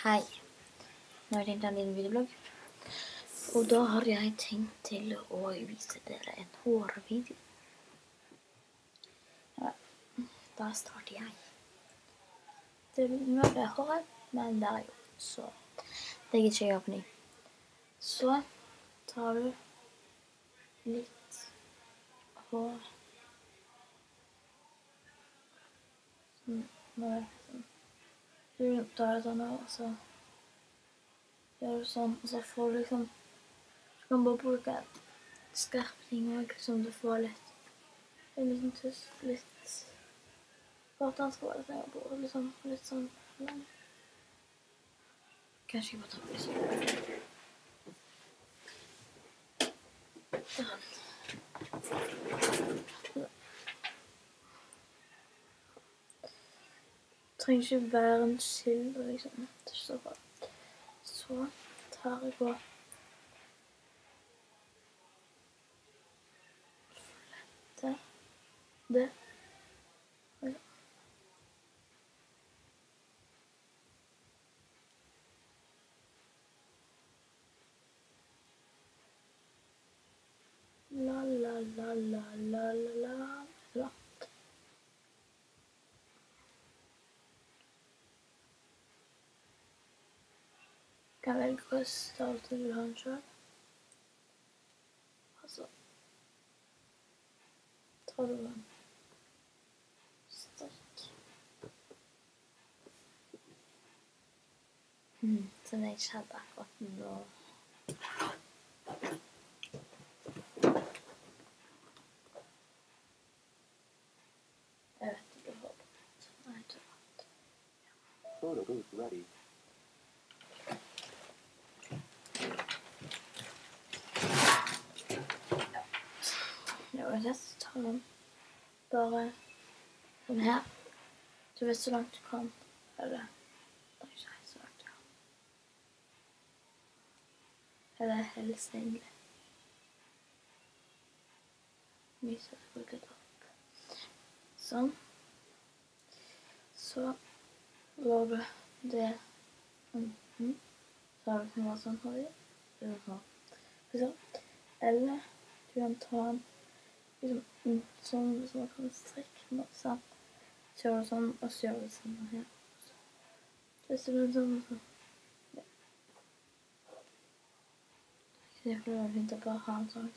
Hei, nå har jeg tenkt en liten videoblogg, og da har jeg tenkt til å vise dere en hårvideo. Ja, da starter jeg. Det mørke håret, men der er jo, så det gir ikke jeg opp ny. Så tar du litt hår, du tar det sånn her, og så gjør du sånn, og så får du liksom, du kan bare bruke en skarpning og liksom du får en liten tuss, litt vartan skal være det, og liksom litt sånn lang. Kanskje jeg bare tar på sånn. Det trenger ikke være en silver, liksom. Det er ikke så bra. Så tar jeg på flette det. La la la la la la la la. Kan velge hvilken størrelse du vil ha den selv. Altså, tar du en strikk. Som jeg ikke hadde akkurat nå. Jeg vet ikke hva det er. Nei, det var. Photo booth ready. Jeg tar den bare sånn her. Du vet så langt du kan. Eller, det er ikke helt så langt, ja. Eller helst egentlig. Mye så jeg bruker det opp. Sånn. Så lar du det enten. Så har du sånn hva sånn har vi. Eller sånn. Eller du kan ta den liksom sånn som man kan strekke den opp sånn. Så gjør du sånn, og så gjør du sånn her. Hvis du blir sånn, så. Ja. Det er fordi det var fint å bare ha en sånn.